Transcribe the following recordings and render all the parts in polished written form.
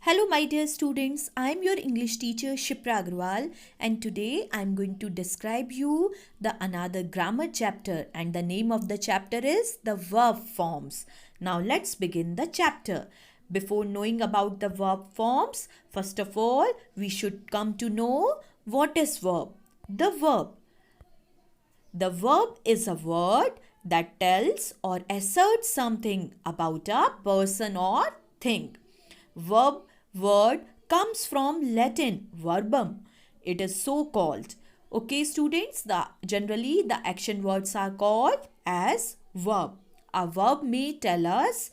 Hello, my dear students. I am your English teacher Shipra Agrawal, and today I am going to describe you the another grammar chapter, and the name of the chapter is the verb forms. Now let's begin the chapter. Before knowing about the verb forms, first of all, we should come to know what is verb. The verb is a word that tells or asserts something about a person or thing. Verb word comes from Latin verbum. It is so called. Okay, students, generally the action words are called as verb. A verb may tell us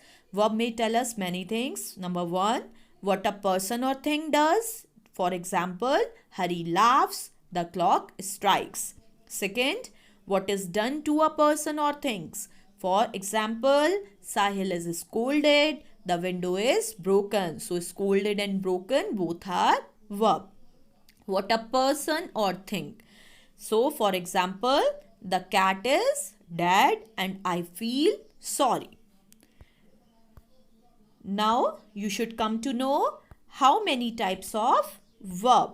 many things. Number one, what a person or thing does. For example, Hari laughs, the clock strikes. Second, what is done to a person or things. For example, Sahil is scolded, the window is broken. So scolded and broken both are verb. What a person or thing. So for example, the cat is dead and I feel sorry. Now you should come to know how many types of verb.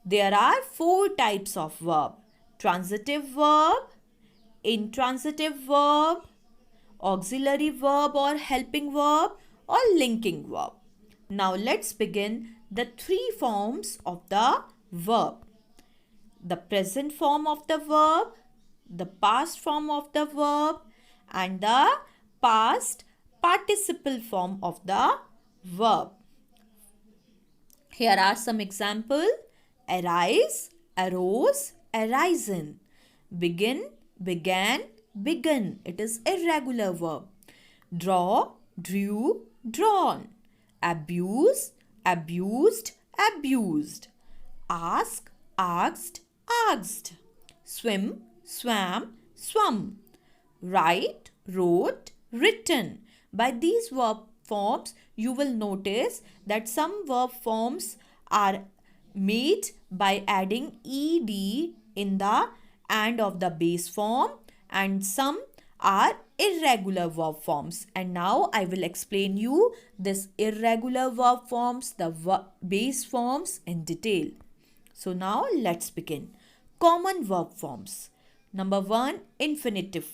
There are 4 types of verb. Transitive verb, intransitive verb, auxiliary verb or helping verb, or linking verb. Now let's begin the 3 forms of the verb. The present form of the verb, the past form of the verb, and the past participle form of the verb. Here are some examples. Arise, arose, arisen. Begin, began, begun. It is irregular verb. Draw, drew, drawn. Abuse, abused, abused. Ask, asked, asked. Swim, swam, swum. Write, wrote, written. By these verb forms, you will notice that some verb forms are made by adding ed in the end of the base form, and some are irregular verb forms. And now I will explain you this irregular verb forms, the base forms in detail. So now let's begin. Common verb forms. Number 1, infinitive.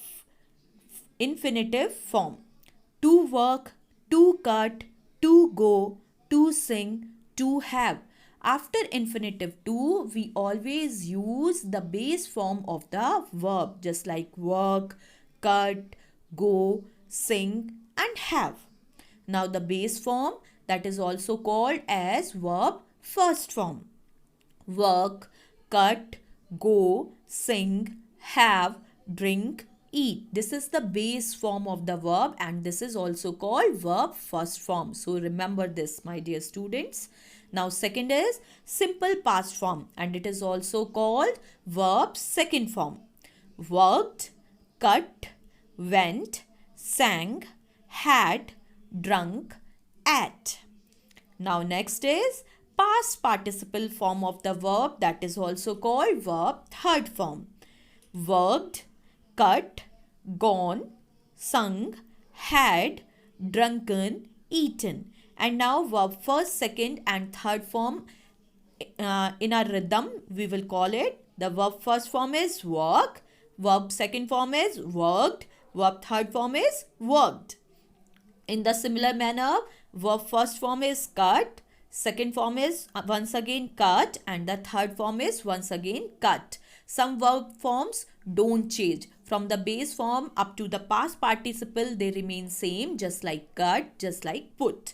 Infinitive form. To work, to cut, to go, to sing, to have. After infinitive to, we always use the base form of the verb, just like work, cut, go, sing, and have. Now the base form, that is also called as verb first form. Work, cut, go, sing, have, drink, eat. This is the base form of the verb, and this is also called verb first form. So remember this, my dear students. Now second is simple past form, and it is also called verb second form. Worked, cut, went, sang, had, drunk, ate. Now next is past participle form of the verb, that is also called verb third form. Worked, cut, gone, sung, had, drunken, eaten. And now verb first, second and third form in a rhythm, we will call it. The verb first form is work, verb second form is worked, verb third form is worked. In the similar manner, verb first form is cut, second form is once again cut, and the third form is once again cut. Some verb forms don't change. From the base form up to the past participle, they remain same, just like cut, just like put.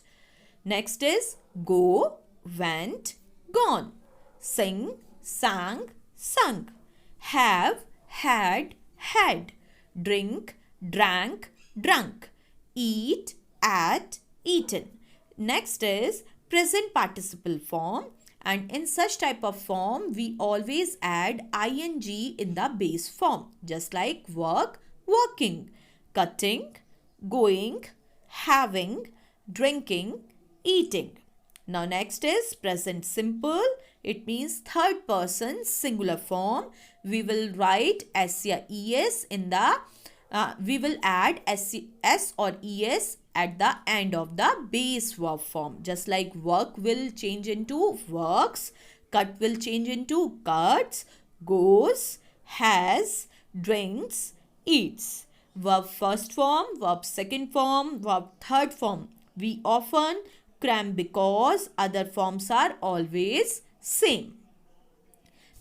Next is go, went, gone. Sing, sang, sung. Have, had, had. Drink, drank, drunk. Eat, ate, eaten. Next is present participle form, and in such type of form we always add ing in the base form, just like work, working, cutting, going, having, drinking, eating. Now next is present simple. It means third person singular form. We will write s or es in the we will add s or es at the end of the base verb form. Just like work will change into works, cut will change into cuts, goes, has, drinks, eats. Verb first form, verb second form, verb third form. We often cram because other forms are always same.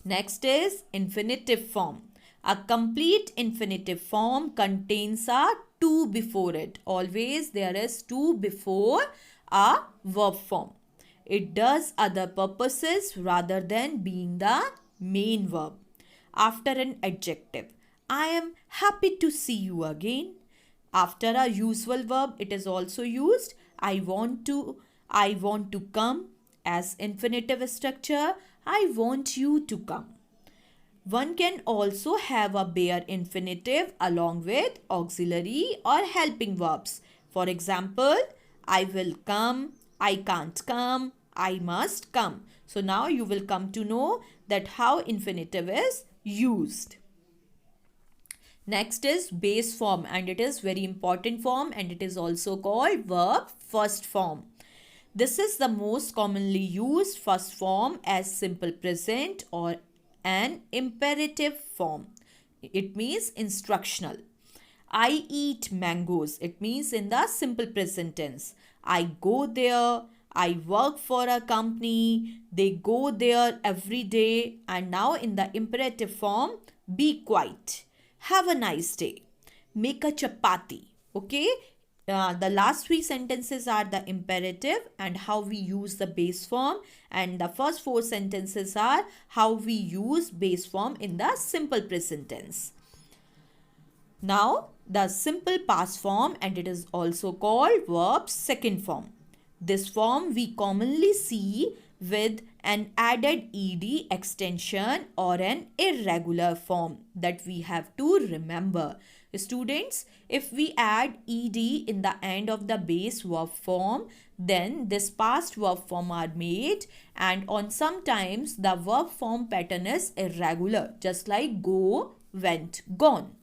Next is infinitive form. A complete infinitive form contains a to before it. Always there is to before a verb form. It does other purposes rather than being the main verb. After an adjective, I am happy to see you again. After a usual verb, it is also used. I want to come. As infinitive structure, I want you to come. One can also have a bare infinitive along with auxiliary or helping verbs. For example, I will come, I can't come, I must come. So now you will come to know that how infinitive is used. Next is base form, and it is very important form, and it is also called verb first form. This is the most commonly used first form as simple present or an imperative form. It means instructional. I eat mangoes. It means in the simple present tense. I go there. I work for a company. They go there every day. And now in the imperative form, be quiet. Have a nice day. Make a chapati. Okay. The last three sentences are the imperative and how we use the base form, and the first four sentences are how we use base form in the simple present tense. Now the simple past form, and it is also called verb second form. This form we commonly see with an added ed extension or an irregular form that we have to remember. Students, if we add ed in the end of the base verb form, then this past verb form are made, and on sometimes the verb form pattern is irregular, just like go, went, gone.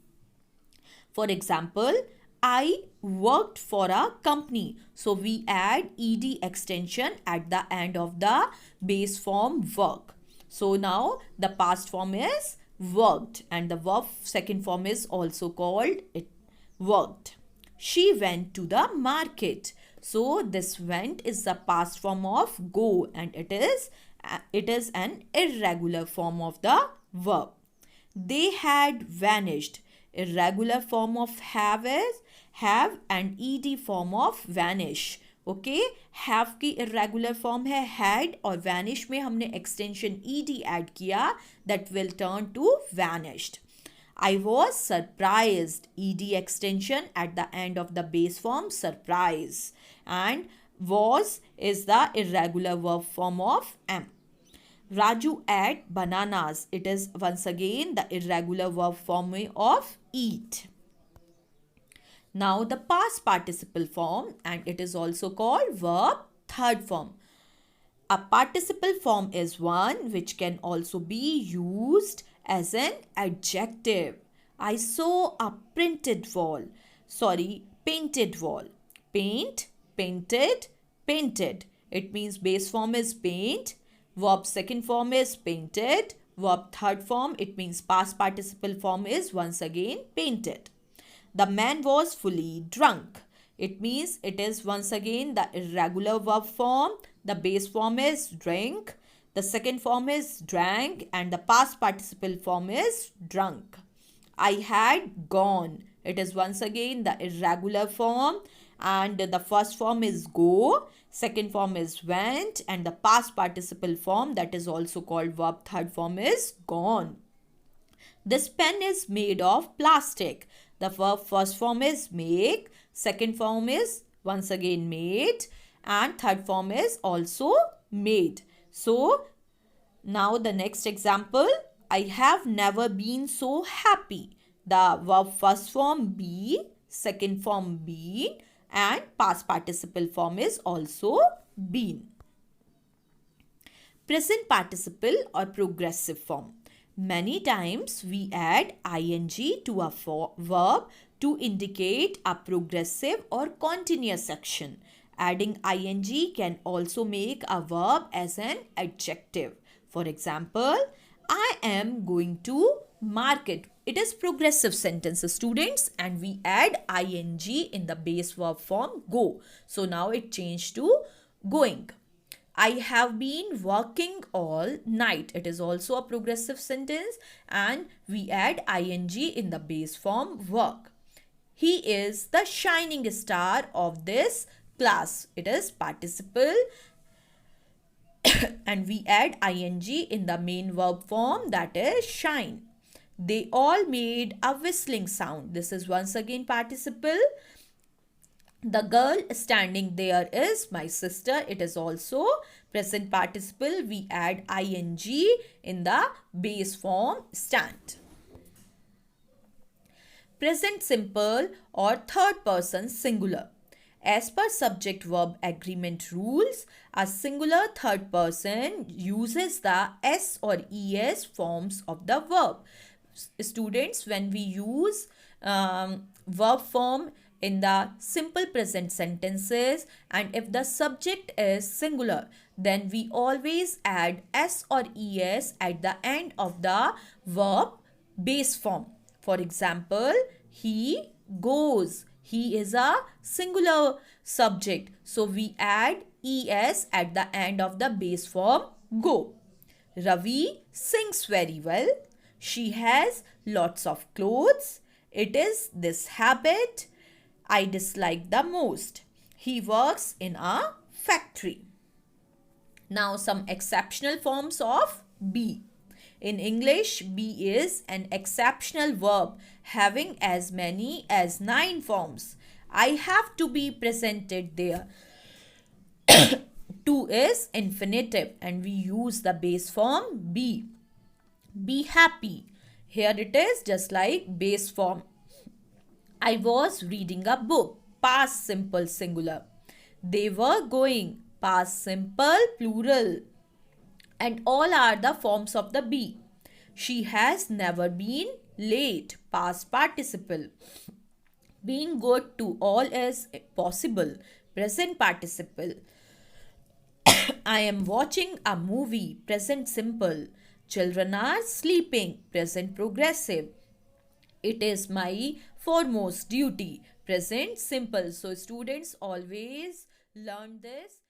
For example, I worked for a company. So we add ed extension at the end of the base form work. So now the past form is worked, and the verb second form is also called it worked. She went to the market. So this went is the past form of go, and it is an irregular form of the verb. They had vanished. Irregular form of have is have, and ed form of vanish. Okay have की irregular form है had, और vanish में हमने extension ed add किया, that will turn to vanished. I was surprised, ed extension at the end of the base form surprise, and was is the irregular verb form of am. Raju ate bananas. It is once again the irregular verb form of eat. Now the past participle form, and it is also called verb third form. A participle form is one which can also be used as an adjective. I saw a painted wall. Paint, painted, painted. It means base form is paint. Verb second form is painted. Verb third form, it means past participle form is once again painted. The man was fully drunk. It means it is once again the irregular verb form. The base form is drink. The second form is drank, and the past participle form is drunk. I had gone. It is once again the irregular form, and the first form is go. Second form is went, and the past participle form, that is also called verb third form, is gone. This pen is made of plastic. The verb first form is make, second form is once again made, and third form is also made. So now the next example, I have never been so happy. The verb first form be, second form been, and past participle form is also been. Present participle or progressive form. Many times we add ing to a verb to indicate a progressive or continuous action. Adding ing can also make a verb as an adjective. For example, I am going to market. It is progressive sentences, students, and we add ing in the base verb form go. So now it changed to going. I have been working all night. It is also a progressive sentence and we add ing in the base form work. He is the shining star of this class. It is participle and we add ing in the main verb form, that is shine. They all made a whistling sound. This is once again participle. The girl standing there is my sister. It is also present participle. We add ing in the base form stand. Present simple or third person singular. As per subject verb agreement rules, a singular third person uses the s or es forms of the verb. Students, when we use verb form in the simple present sentences and if the subject is singular, then we always add s or es at the end of the verb base form. For example, he goes. He is a singular subject. So we add es at the end of the base form go. Ravi sings very well. She has lots of clothes. It is this habit I dislike the most. He works in a factory. Now some exceptional forms of be. In English, be is an exceptional verb having as many as 9 forms. I have to be presented there. To is infinitive and we use the base form be. Be happy. Here it is just like base form. I was reading a book. Past simple singular. They were going. Past simple plural. And all are the forms of the be. She has never been late. Past participle. Being good to all is possible. Present participle. I am watching a movie. Present simple. Children are sleeping. Present progressive. It is my foremost duty. Present simple. So students always learn this.